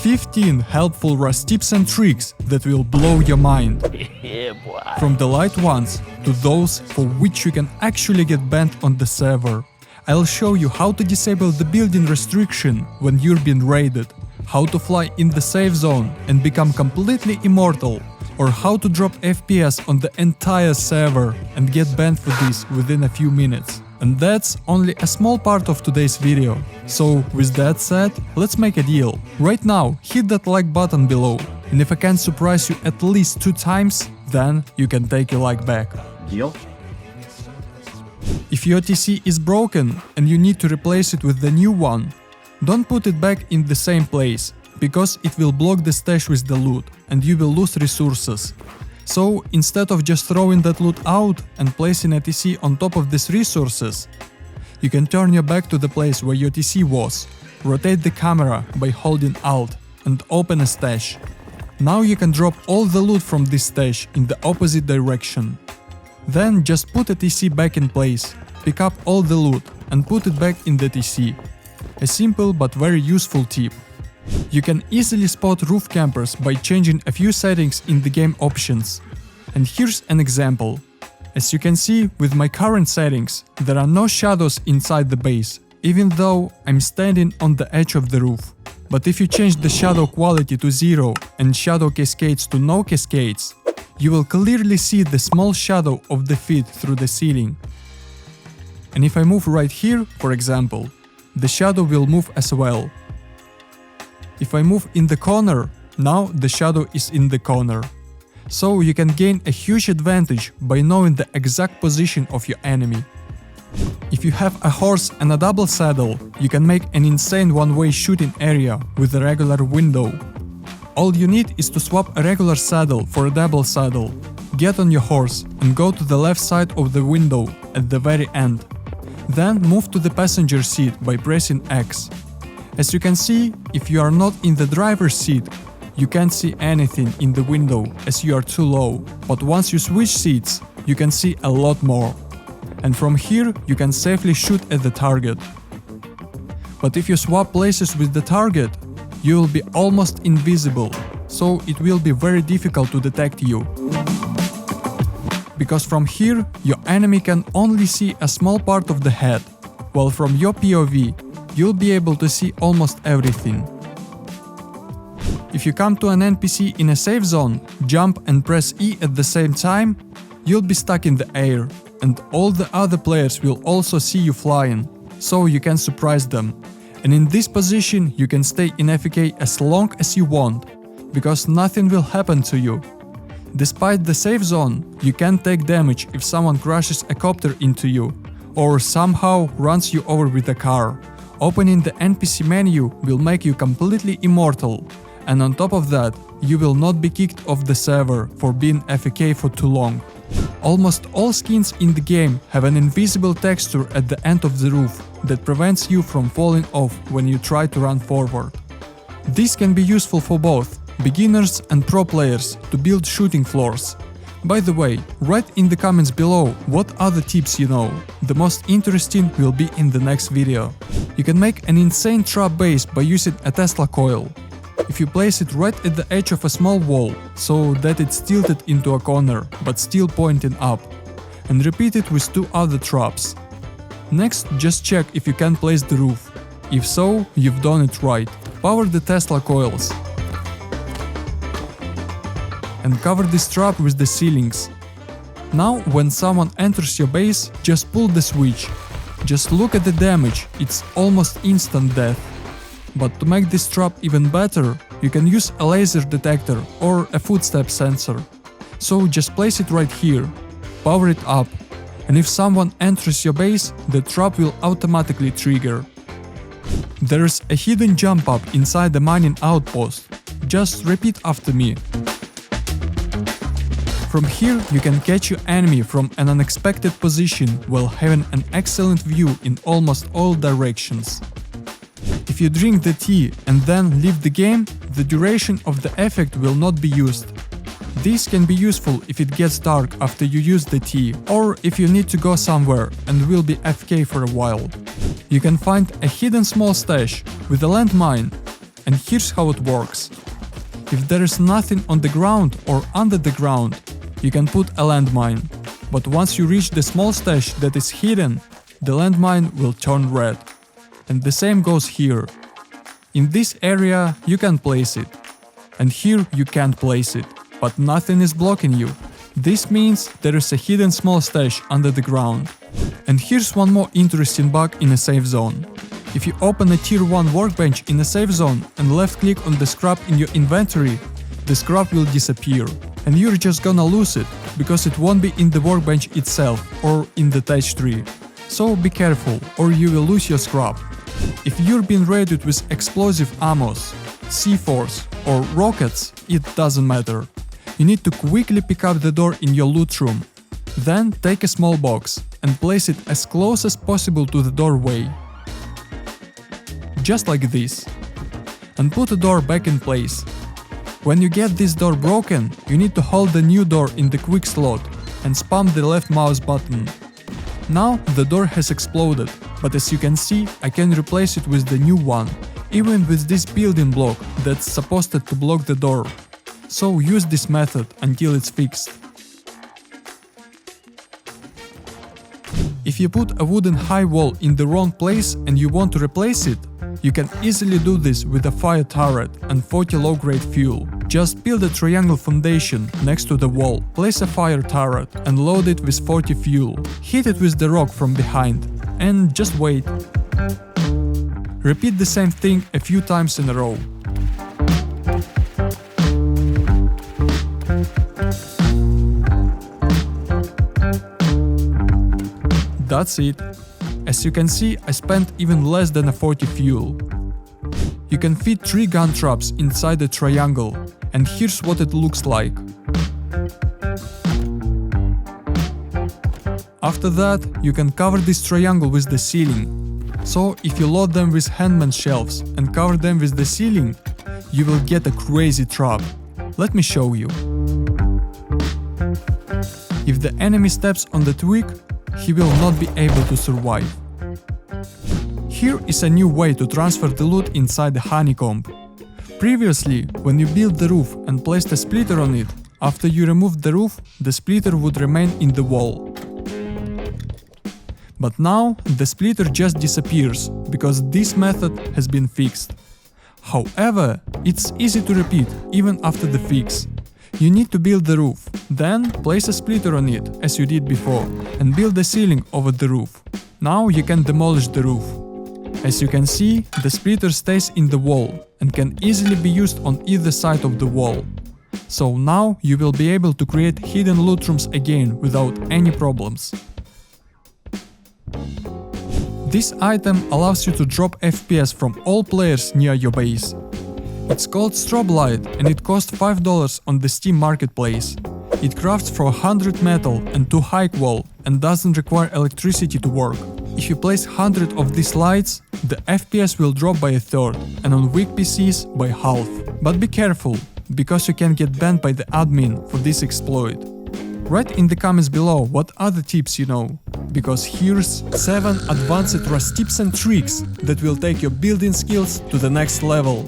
15 helpful Rust tips and tricks that will blow your mind. From the light ones to those for which you can actually get banned on the server. I'll show you how to disable the building restriction when you're being raided, how to fly in the safe zone and become completely immortal, or how to drop FPS on the entire server and get banned for this within a few minutes. And that's only a small part of today's video. So with that said, let's make a deal. Right now, hit that like button below, and if I can surprise you at least 2 times, then you can take your like back. Deal? If your TC is broken and you need to replace it with the new one, don't put it back in the same place, because it will block the stash with the loot and you will lose resources. So instead of just throwing that loot out and placing a TC on top of these resources, you can turn your back to the place where your TC was, rotate the camera by holding Alt and open a stash. Now you can drop all the loot from this stash in the opposite direction. Then just put a TC back in place, pick up all the loot and put it back in the TC. A simple but very useful tip. You can easily spot roof campers by changing a few settings in the game options. And here's an example. As you can see, with my current settings, there are no shadows inside the base, even though I'm standing on the edge of the roof. But if you change the shadow quality to 0 and shadow cascades to no cascades, you will clearly see the small shadow of the feet through the ceiling. And if I move right here, for example, the shadow will move as well. If I move in the corner, now the shadow is in the corner. So you can gain a huge advantage by knowing the exact position of your enemy. If you have a horse and a double saddle, you can make an insane one-way shooting area with a regular window. All you need is to swap a regular saddle for a double saddle, get on your horse and go to the left side of the window at the very end. Then move to the passenger seat by pressing X. As you can see, if you are not in the driver's seat, you can't see anything in the window as you are too low, but once you switch seats, you can see a lot more. And from here, you can safely shoot at the target. But if you swap places with the target, you will be almost invisible, so it will be very difficult to detect you. Because from here, your enemy can only see a small part of the head, while from your POV, you'll be able to see almost everything. If you come to an NPC in a safe zone, jump and press E at the same time, you'll be stuck in the air, and all the other players will also see you flying, so you can surprise them. And in this position you can stay in AFK as long as you want, because nothing will happen to you. Despite the safe zone, you can take damage if someone crashes a copter into you, or somehow runs you over with a car. Opening the NPC menu will make you completely immortal, and on top of that, you will not be kicked off the server for being AFK for too long. Almost all skins in the game have an invisible texture at the end of the roof that prevents you from falling off when you try to run forward. This can be useful for both beginners and pro players to build shooting floors. By the way, write in the comments below what other tips you know. The most interesting will be in the next video. You can make an insane trap base by using a Tesla coil. If you place it right at the edge of a small wall, so that it's tilted into a corner, but still pointing up, and repeat it with 2 other traps. Next, just check if you can place the roof. If so, you've done it right. Power the Tesla coils. And cover this trap with the ceilings. Now, when someone enters your base, just pull the switch. Just look at the damage, it's almost instant death. But to make this trap even better, you can use a laser detector or a footstep sensor. So just place it right here, power it up, and if someone enters your base, the trap will automatically trigger. There's a hidden jump up inside the mining outpost. Just repeat after me. From here you can catch your enemy from an unexpected position while having an excellent view in almost all directions. If you drink the tea and then leave the game, the duration of the effect will not be used. This can be useful if it gets dark after you use the tea, or if you need to go somewhere and will be AFK for a while. You can find a hidden small stash with a landmine. And here's how it works. If there is nothing on the ground or under the ground, you can put a landmine. But once you reach the small stash that is hidden, the landmine will turn red. And the same goes here. In this area you can place it. And here you can't place it, but nothing is blocking you. This means there is a hidden small stash under the ground. And here's one more interesting bug in a safe zone. If you open a tier 1 workbench in a safe zone and left click on the scrap in your inventory, the scrap will disappear. And you're just gonna lose it, because it won't be in the workbench itself or in the thatch tree. So be careful, or you will lose your scrap. If you're being raided with explosive ammos, C4s or rockets, it doesn't matter. You need to quickly pick up the door in your loot room. Then take a small box and place it as close as possible to the doorway. Just like this. And put the door back in place. When you get this door broken, you need to hold the new door in the quick slot and spam the left mouse button. Now the door has exploded, but as you can see, I can replace it with the new one, even with this building block that's supposed to block the door. So use this method until it's fixed. If you put a wooden high wall in the wrong place and you want to replace it, you can easily do this with a fire turret and 40 low-grade fuel. Just build a triangle foundation next to the wall, place a fire turret and load it with 40 fuel. Hit it with the rock from behind and just wait. Repeat the same thing a few times in a row. That's it. As you can see, I spent even less than a 40 fuel. You can fit 3 gun traps inside the triangle, and here's what it looks like. After that, you can cover this triangle with the ceiling. So if you load them with handmade shelves and cover them with the ceiling, you will get a crazy trap. Let me show you. If the enemy steps on the twig, he will not be able to survive. Here is a new way to transfer the loot inside the honeycomb. Previously, when you built the roof and placed a splitter on it, after you removed the roof, the splitter would remain in the wall. But now, the splitter just disappears, because this method has been fixed. However, it's easy to repeat, even after the fix. You need to build the roof, then place a splitter on it, as you did before, and build the ceiling over the roof. Now you can demolish the roof. As you can see, the splitter stays in the wall and can easily be used on either side of the wall. So now you will be able to create hidden loot rooms again without any problems. This item allows you to drop FPS from all players near your base. It's called Strobe Light and it costs $5 on the Steam marketplace. It crafts for 100 metal and 2 high wall and doesn't require electricity to work. If you place 100 of these lights, the FPS will drop by a third and on weak PCs by half. But be careful, because you can get banned by the admin for this exploit. Write in the comments below what other tips you know, because here's 7 advanced rust tips and tricks that will take your building skills to the next level.